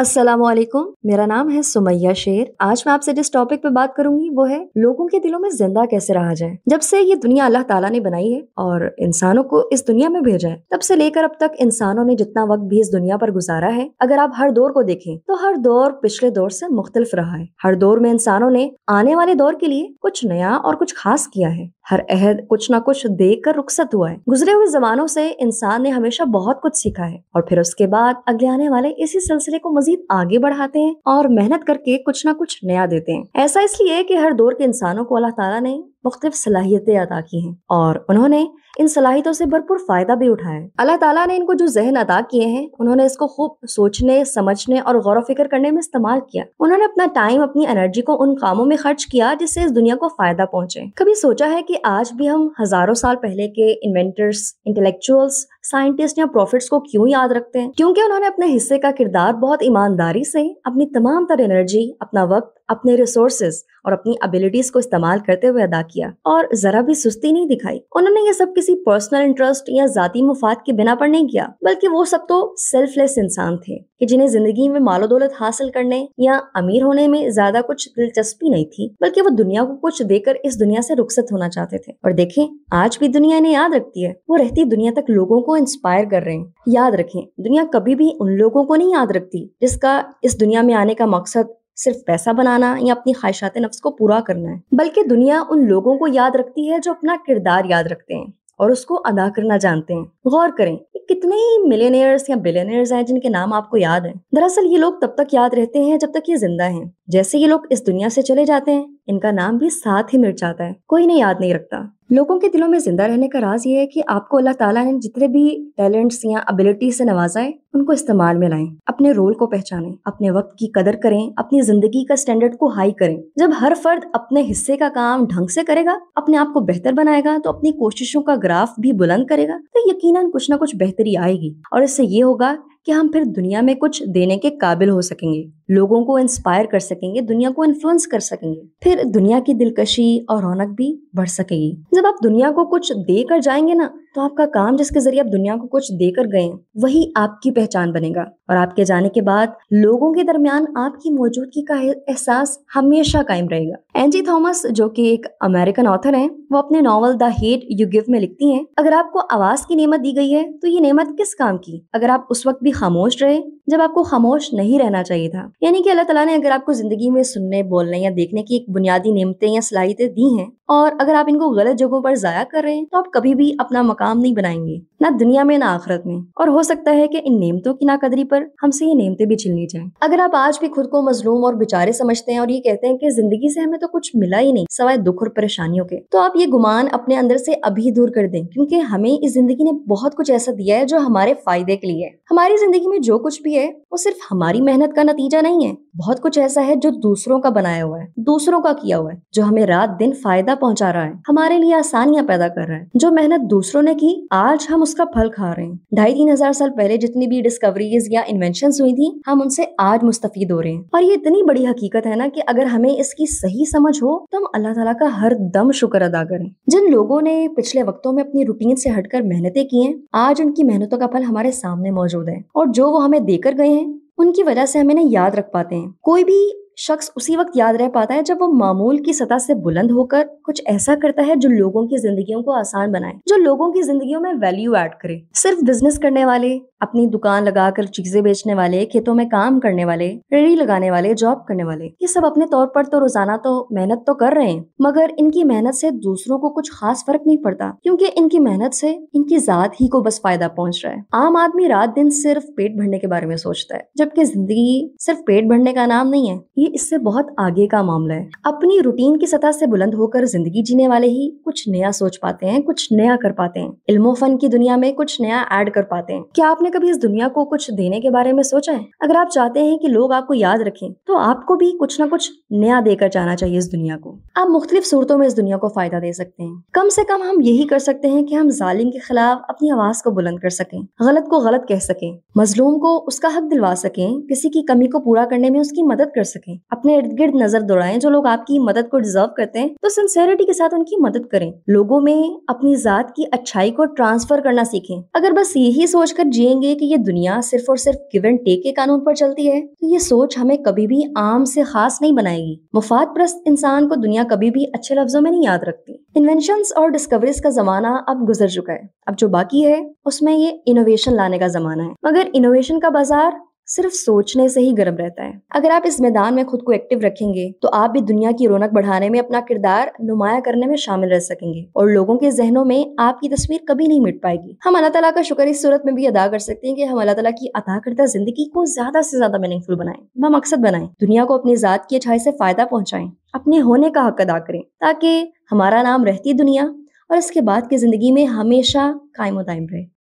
अस्सलाम वालेकुम। मेरा नाम है सुमैया शेर। आज मैं आपसे जिस टॉपिक पे बात करूंगी वो है लोगों के दिलों में जिंदा कैसे रहा जाए। जब से ये दुनिया अल्लाह ताला ने बनाई है और इंसानों को इस दुनिया में भेजा है, तब से लेकर अब तक इंसानों ने जितना वक्त भी इस दुनिया पर गुजारा है, अगर आप हर दौर को देखें तो हर दौर पिछले दौर से मुख्तलिफ रहा है। हर दौर में इंसानों ने आने वाले दौर के लिए कुछ नया और कुछ खास किया है। हर अहद कुछ ना कुछ देख कर रुखसत हुआ है। गुजरे हुए जमानों से इंसान ने हमेशा बहुत कुछ सीखा है और फिर उसके बाद अगले आने वाले इसी सिलसिले को मजीद आगे बढ़ाते हैं और मेहनत करके कुछ ना कुछ नया देते हैं। ऐसा इसलिए कि हर दौर के इंसानों को अल्लाह ताला ने मुख्तलिफ सलाहियतें अता की हैं और उन्होंने इन सलाहियतों से भरपूर फायदा भी उठाया है। अल्लाह ताला ने इनको जो जहन अता किए हैं, उन्होंने इसको खूब सोचने, समझने और गौर फिक्र करने में इस्तेमाल किया। उन्होंने अपना टाइम, अपनी एनर्जी को उन कामों में खर्च किया जिससे इस दुनिया को फायदा पहुंचे। कभी सोचा है कि आज भी हम हजारों साल पहले के इन्वेंटर्स, इंटेलेक्चुअल्स, साइंटिस्ट या प्रॉफिट्स को क्यों याद रखते हैं? क्योंकि उन्होंने अपने हिस्से का किरदार बहुत ईमानदारी से अपनी तमाम तर एनर्जी, अपना वक्त, अपने रिसोर्सेज और अपनी एबिलिटीज को इस्तेमाल करते हुए अदा किया और जरा भी सुस्ती नहीं दिखाई। उन्होंने ये सब किसी पर्सनल इंटरेस्ट या जाती मुफाद के बिना पर नहीं किया, बल्कि वो सब तो सेल्फलेस इंसान थे कि जिन्हें जिंदगी में मालो दौलत हासिल करने या अमीर होने में ज्यादा कुछ दिलचस्पी नहीं थी, बल्कि वो दुनिया को कुछ देकर इस दुनिया से रुखसत होना चाहते थे। और देखें, आज भी दुनिया इन्हें याद रखती है। वो रहती दुनिया तक लोगों को इंस्पायर कर रहे हैं। याद रखें, दुनिया कभी भी उन लोगों को नहीं याद रखती जिसका इस दुनिया में आने का मकसद सिर्फ पैसा बनाना या अपनी ख्वाहिशात नफ्स को पूरा करना है, बल्कि दुनिया उन लोगों को याद रखती है जो अपना किरदार याद रखते हैं और उसको अदा करना जानते हैं। गौर करें, कितने ही मिलियनेयर्स या बिलियनेयर्स हैं जिनके नाम आपको याद हैं। दरअसल ये लोग तब तक याद रहते हैं जब तक ये जिंदा हैं। जैसे ये लोग इस दुनिया से चले जाते हैं, इनका नाम भी साथ ही मिट जाता है, कोई इन्हें याद नहीं रखता। लोगों के दिलों में जिंदा रहने का राज ये है कि आपको अल्लाह ताला ने जितने भी टैलेंट्स या एबिलिटी से नवाजा है, उनको इस्तेमाल में लाएं, अपने रोल को पहचानें, अपने वक्त की कदर करें, अपनी जिंदगी का स्टैंडर्ड को हाई करें। जब हर फर्द अपने हिस्से का काम ढंग से करेगा, अपने आप को बेहतर बनाएगा, तो अपनी कोशिशों का ग्राफ भी बुलंद करेगा, तो यकीनन कुछ ना कुछ बेहतरी आएगी और इससे ये होगा कि हम फिर दुनिया में कुछ देने के काबिल हो सकेंगे, लोगों को इंस्पायर कर सकेंगे, दुनिया को इन्फ्लुएंस कर सकेंगे। फिर दुनिया की दिलकशी और रौनक भी बढ़ सकेगी। जब आप दुनिया को कुछ देकर जाएंगे ना, तो आपका काम जिसके जरिए आप दुनिया को कुछ देकर गए हैं, वही आपकी पहचान बनेगा और आपके जाने के बाद लोगों के दरमियान आपकी मौजूदगी का एहसास हमेशा कायम रहेगा। एंजी थॉमस, जो कि एक अमेरिकन ऑथर हैं, वो अपने novel the hate you give में लिखती हैं, अगर आपको आवाज की नेमत दी गई है तो ये नेमत किस काम की, अगर आप उस वक्त भी खामोश रहे जब आपको खामोश नहीं रहना चाहिए था। यानी कि अल्लाह ताला ने अगर आपको जिंदगी में सुनने, बोलने या देखने की एक बुनियादी नेमतें या सलाहियतें दी हैं और अगर आप इनको गलत जगहों पर जाया कर रहे हैं, तो आप कभी भी अपना मकाम नहीं बनाएंगे, ना दुनिया में ना आखिरत में। और हो सकता है कि इन नेमतों की नाकदरी पर हमसे ये नेमतें भी छीन ली जाएं। अगर आप आज भी खुद को मजलूम और बेचारे समझते हैं और ये कहते हैं कि जिंदगी से हमें तो कुछ मिला ही नहीं सवाए दुख और परेशानियों के, तो आप ये गुमान अपने अंदर से अभी दूर कर दें, क्योंकि हमें इस जिंदगी ने बहुत कुछ ऐसा दिया है जो हमारे फायदे के लिए है। हमारी जिंदगी में जो कुछ भी है वो सिर्फ हमारी मेहनत का नतीजा नहीं है। बहुत कुछ ऐसा है जो दूसरों का बनाया हुआ है, दूसरों का किया हुआ है, जो हमें रात दिन फायदा पहुंचा रहा है, हमारे लिए आसानियां पैदा कर रहा है। जो मेहनत दूसरों ने की, आज हम उसका फल खा रहे हैं। 2500-3000 साल पहले जितनी भी डिस्कवरीज या इन्वेंशंस हुई थी, हम उनसे आज मुस्तफीद हो रहे हैं। और ये इतनी बड़ी हकीकत है ना कि अगर हमें इसकी सही समझ हो तो हम अल्लाह ताला का हर दम शुक्र अदा करें। जिन लोगों ने पिछले वक्तों में अपनी रूटीन से हटकर मेहनतें की हैं, आज उनकी मेहनतों का फल हमारे सामने मौजूद है और जो वो हमें देकर गए हैं, उनकी वजह से हम इन्हें याद रख पाते हैं। कोई भी शख्स उसी वक्त याद रह पाता है जब वो मामूल की सतह से बुलंद होकर कुछ ऐसा करता है जो लोगों की जिंदगियों को आसान बनाए, जो लोगों की जिंदगियों में वैल्यू ऐड करे। सिर्फ बिजनेस करने वाले, अपनी दुकान लगाकर चीजें बेचने वाले, खेतों में काम करने वाले, रेडी लगाने वाले, जॉब करने वाले, ये सब अपने तौर पर तो रोजाना तो मेहनत तो कर रहे हैं, मगर इनकी मेहनत से दूसरों को कुछ खास फर्क नहीं पड़ता, क्योंकि इनकी मेहनत से इनकी जात ही को बस फायदा पहुंच रहा है। आम आदमी रात दिन सिर्फ पेट भरने के बारे में सोचता है, जबकि जिंदगी सिर्फ पेट भरने का नाम नहीं है, ये इससे बहुत आगे का मामला है। अपनी रूटीन की सतह से बुलंद होकर जिंदगी जीने वाले ही कुछ नया सोच पाते हैं, कुछ नया कर पाते हैं, इल्मो फन की दुनिया में कुछ नया ऐड कर पाते हैं। क्या आपने कभी इस दुनिया को कुछ देने के बारे में सोचा है? अगर आप चाहते हैं कि लोग आपको याद रखें, तो आपको भी कुछ ना कुछ नया देकर जाना चाहिए इस दुनिया को। आप मुख्तलिफ सूरतों में इस दुनिया को फायदा दे सकते हैं। कम से कम हम यही कर सकते हैं कि हम जालिम के खिलाफ अपनी आवाज को बुलंद कर सकें, गलत को गलत कह सकें, मजलूम को उसका हक दिलवा सकें, किसी की कमी को पूरा करने में उसकी मदद कर सकें, अपने इर्द गिर्द नजर दौड़ाएं। जो लोग आपकी मदद को डिजर्व करते हैं, तो सिंसेरिटी के साथ उनकी मदद करें। लोगों में अपनी जात की अच्छाई को ट्रांसफर करना सीखें। अगर बस यही सोचकर जिएंगे سوچیں گے کہ یہ دنیا صرف اور صرف گیو اینڈ ٹیک کے قانون پر چلتی ہے تو یہ سوچ ہمیں کبھی بھی عام سے خاص نہیں بنائے گی۔ مفاد پرست انسان کو دنیا کبھی بھی اچھے لفظوں میں نہیں یاد رکھتی۔ انوینشنز اور ڈسکوریز کا زمانہ اب گزر چکا ہے، اب جو باقی ہے اس میں یہ انوویشن لانے کا زمانہ ہے، مگر انوویشن کا بازار صرف سوچنے سے ہی گرم رہتا ہے۔ اگر آپ اس میدان میں خود کو ایکٹیو رکھیں گے تو آپ بھی دنیا کی رونق بڑھانے میں اپنا کردار نمایاں کرنے میں شامل رہ سکیں گے اور لوگوں کے ذہنوں میں آپ کی تصویر کبھی نہیں مٹ پائے گی۔ ہم اللہ تعالیٰ کا شکر اس صورت میں بھی ادا کر سکتے ہیں کہ ہم اللہ تعالیٰ کی عطا کردہ زندگی کو زیادہ سے زیادہ میننگ فل بنائیں، بمقصد بنائیں، دنیا کو اپنی ذات کی اچھائی سے فائدہ پہنچائیں، اپنے ہونے کا حق ادا کریں تاکہ ہمارا نام رہتی دنیا اور اس کے بعد کی زندگی میں ہمیشہ قائم و دائم رہے۔